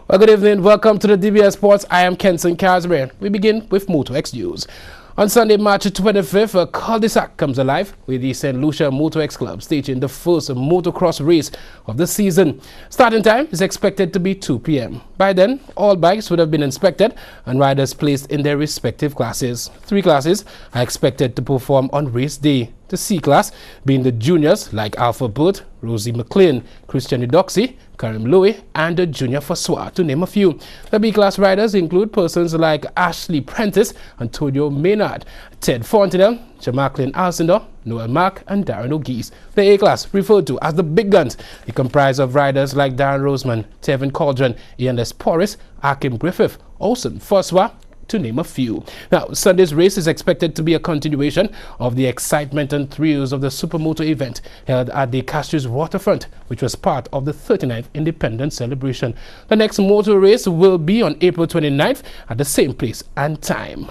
Well, good evening. Welcome to the DBS Sports. I am Kenson Casimir. We begin with MotoX news. On Sunday, March 25th, a cul-de-sac comes alive with the St. Lucia MotoX Club staging the first motocross race of the season. Starting time is expected to be 2 p.m. By then, all bikes would have been inspected and riders placed in their respective classes. 3 classes are expected to perform on race day. The C class being the juniors like Alpha Burt, Rosie McLean, Christian Udoxi, Karim Louis, and the Junior Fassois, to name a few. The B class riders include persons like Ashley Prentice, Antonio Maynard, Ted Fontenelle, Jamaiclin Alcindor, Noel Mark, and Darren O'Geese. The A class, referred to as the Big Guns, is comprised of riders like Darren Roseman, Tevin Cauldron, Ian S. Porris, Akim Griffith, Olsen Fassois, to name a few. Now, Sunday's race is expected to be a continuation of the excitement and thrills of the Supermoto event held at the Castries waterfront, which was part of the 39th Independence celebration. The next motor race will be on April 29th at the same place and time.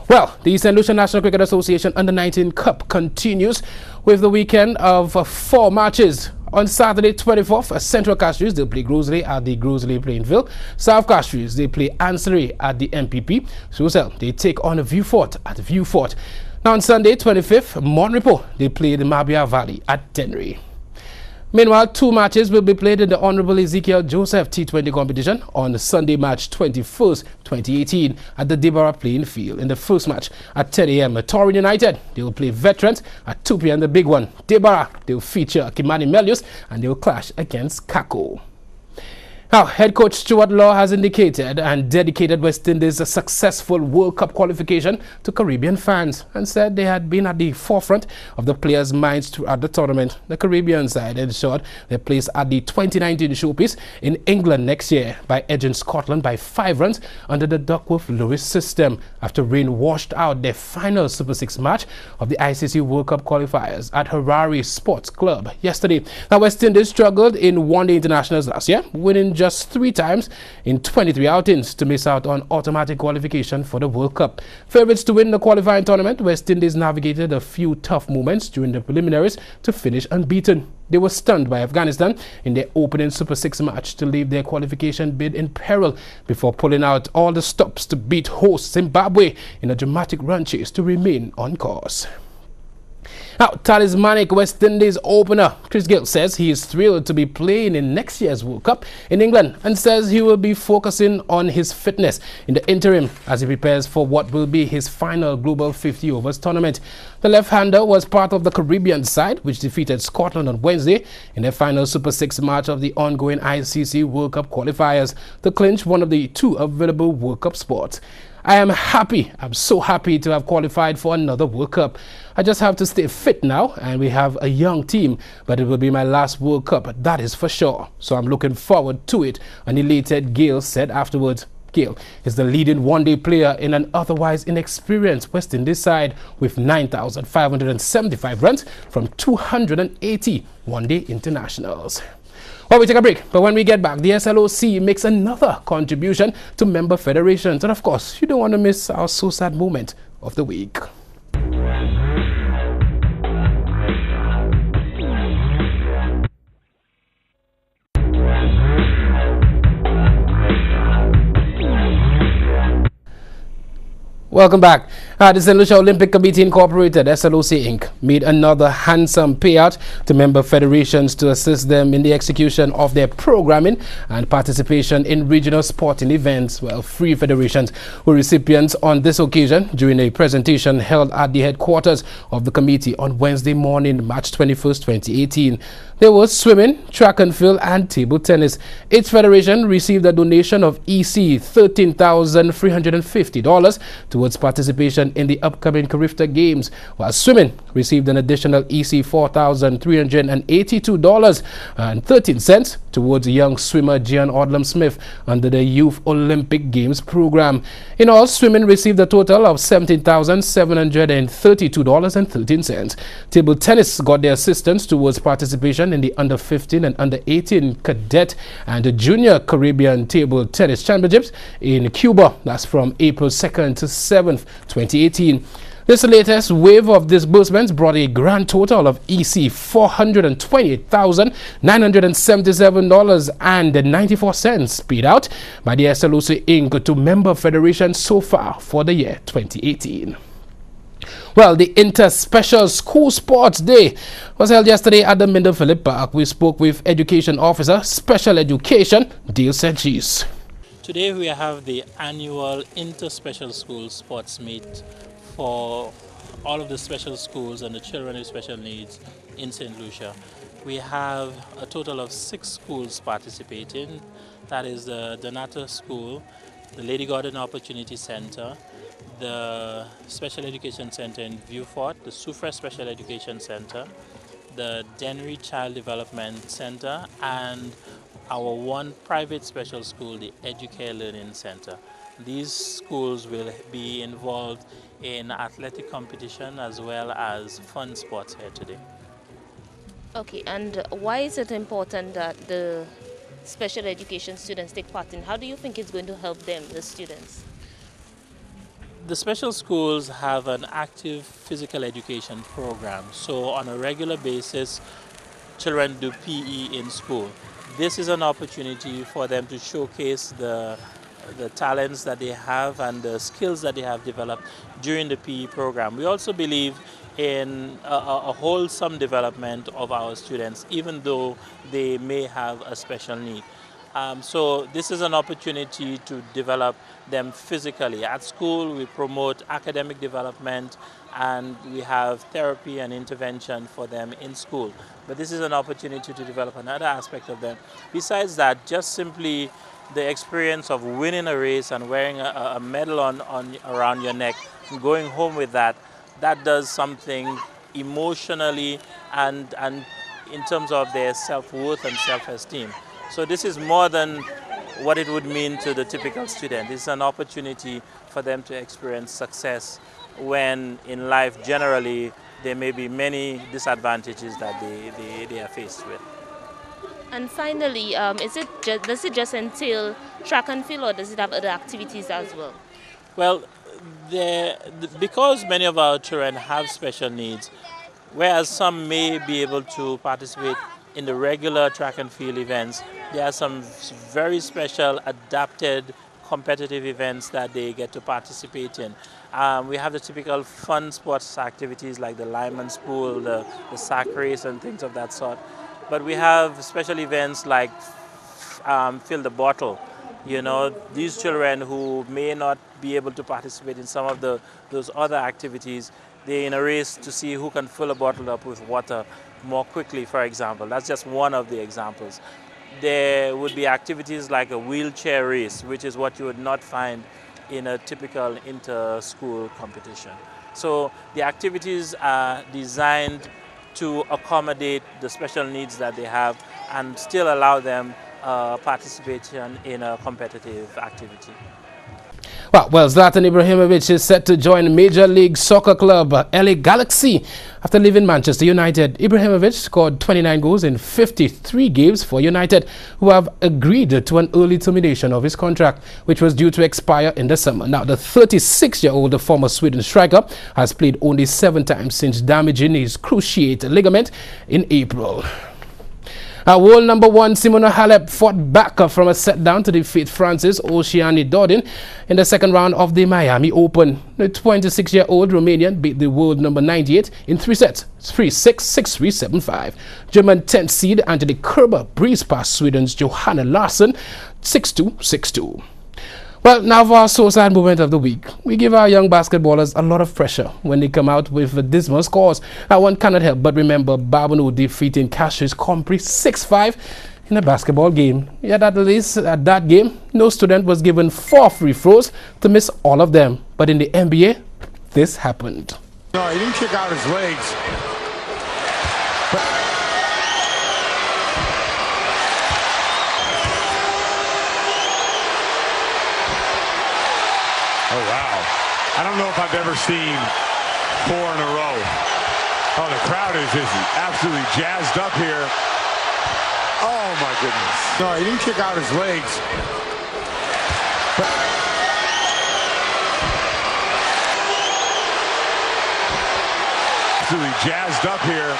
Well, the St. Lucia National Cricket Association Under-19 Cup continues with the weekend of 4 matches. On Saturday 24th, Central Castries, they'll play Grosley at the Grosley Plainville. South Castries, they play Ancillary at the MPP. Susel, they take on Viewfort at Viewfort. Now on Sunday 25th, Monrepo, they play the Mabia Valley at Dennery. Meanwhile, 2 matches will be played in the Honorable Ezekiel Joseph T20 competition on Sunday, March 21st, 2018 at the Deborah playing field. In the first match at 10 a.m. Torrin United, they will play Veterans. At 2 p.m. the big one, Deborah, they will feature Kimani Melius and they will clash against Kako. Now, head coach Stuart Law has indicated and dedicated West Indies a successful World Cup qualification to Caribbean fans and said they had been at the forefront of the players' minds throughout the tournament. The Caribbean side ensured their place at the 2019 showpiece in England next year by edging Scotland by 5 runs under the Duckworth-Lewis system after rain washed out their final Super 6 match of the ICC World Cup qualifiers at Harare Sports Club yesterday. Now, West Indies struggled in one-day internationals last year, winning just 3 times in 23 outings to miss out on automatic qualification for the World Cup. Favourites to win the qualifying tournament, West Indies navigated a few tough moments during the preliminaries to finish unbeaten. They were stunned by Afghanistan in their opening Super 6 match to leave their qualification bid in peril before pulling out all the stops to beat host Zimbabwe in a dramatic run chase to remain on course. Now, talismanic West Indies opener Chris Gayle says he is thrilled to be playing in next year's World Cup in England and says he will be focusing on his fitness in the interim as he prepares for what will be his final Global 50 Overs tournament. The left-hander was part of the Caribbean side, which defeated Scotland on Wednesday in their final Super 6 match of the ongoing ICC World Cup qualifiers to clinch one of the 2 available World Cup spots. I am happy. I'm so happy to have qualified for another World Cup. I just have to stay fit now, and we have a young team, but it will be my last World Cup, that is for sure. So I'm looking forward to it, an elated Gayle said afterwards. Gayle is the leading one-day player in an otherwise inexperienced West Indies side with 9,575 runs from 280 one-day internationals. Well, we take a break, but when we get back, the SLOC makes another contribution to member federations. And of course, you don't want to miss our So Sad moment of the week. Welcome back. The St. Lucia Olympic Committee Incorporated, SLOC Inc., made another handsome payout to member federations to assist them in the execution of their programming and participation in regional sporting events. Well, 3 federations were recipients on this occasion during a presentation held at the headquarters of the committee on Wednesday morning, March 21st, 2018. There was swimming, track and field, and table tennis. Each federation received a donation of EC $13,350 towards participation in the upcoming Carifta Games, while swimming received an additional EC $4,382.13 towards young swimmer Gian Odlum Smith under the Youth Olympic Games program. In all, swimming received a total of $17,732.13. Table tennis got their assistance towards participation in the under 15 and under 18 cadet and the junior Caribbean table tennis championships in Cuba. That's from April 2nd to 7th, 2018. This latest wave of disbursements brought a grand total of EC $428,977.94 paid out by the SLOC Inc. to member federations so far for the year 2018. Well, the Inter-Special School Sports Day was held yesterday at the Minder Phillip Park. We spoke with Education Officer, Special Education, Dale Sedgis. Today we have the annual Inter-Special School Sports Meet for all of the special schools and the children with special needs in St. Lucia. We have a total of 6 schools participating. That is the Donata School, the Lady Gordon Opportunity Center, the Special Education Center in Viewfort, the Soufrière Special Education Center, the Dennery Child Development Center, and our one private special school, the Educare Learning Center. These schools will be involved in athletic competition as well as fun sports here today. Okay, and why is it important that the special education students take part in? How do you think it's going to help them, the students? The special schools have an active physical education program. So on a regular basis, children do PE in school. This is an opportunity for them to showcase the talents that they have and the skills that they have developed during the PE program. We also believe in a wholesome development of our students, even though they may have a special need. So this is an opportunity to develop them physically. At school, we promote academic development and we have therapy and intervention for them in school. But this is an opportunity to develop another aspect of them. Besides that, just simply the experience of winning a race and wearing a medal around your neck and going home with that, that does something emotionally and in terms of their self-worth and self-esteem. So this is more than what it would mean to the typical student. It's an opportunity for them to experience success when in life generally there may be many disadvantages that they are faced with. And finally, does it just entail track and field, or does it have other activities as well? Well, because many of our children have special needs, whereas some may be able to participate in the regular track and field events, there are some very special adapted competitive events that they get to participate in. We have the typical fun sports activities like the lineman's pool, the sack race and things of that sort. But we have special events like Fill the Bottle. You know, these children who may not be able to participate in some of those other activities, they're in a race to see who can fill a bottle up with water more quickly, for example. That's just one of the examples. There would be activities like a wheelchair race, which is what you would not find in a typical inter-school competition. So the activities are designed to accommodate the special needs that they have and still allow them participation in a competitive activity. Well, Zlatan Ibrahimovic is set to join Major League Soccer club LA Galaxy after leaving Manchester United. Ibrahimovic scored 29 goals in 53 games for United, who have agreed to an early termination of his contract, which was due to expire in the summer. Now, the 36-year-old former Sweden striker has played only 7 times since damaging his cruciate ligament in April. World number 1 Simona Halep fought back from a set down to defeat France's Oceane Dodin in the second round of the Miami Open. The 26-year-old Romanian beat the world number 98 in 3 sets, 3-6, 6-3, 7-5. German 10th seed Angelique Kerber breezed past Sweden's Johanna Larsson 6-2, 6-2. Well, now for our so-sad moment of the week. We give our young basketballers a lot of pressure when they come out with dismal scores. One cannot help but remember Babonneau defeating Cassius Compre 6-5 in a basketball game. Yet at least at that game, no student was given 4 free throws to miss all of them. But in the NBA, this happened. No, he didn't kick out his legs. Oh, wow. I don't know if I've ever seen 4 in a row. Oh, the crowd is just absolutely jazzed up here. Oh, my goodness. No, he didn't kick out his legs. absolutely jazzed up here.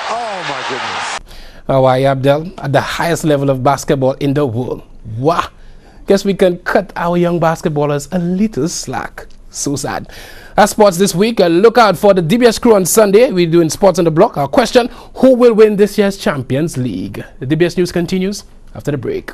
Oh my goodness. How are you, Abdel? At the highest level of basketball in the world. Wow. Guess we can cut our young basketballers a little slack. So sad. As sports this week, look out for the DBS crew on Sunday. We're doing sports on the block. Our question, who will win this year's Champions League? The DBS News continues after the break.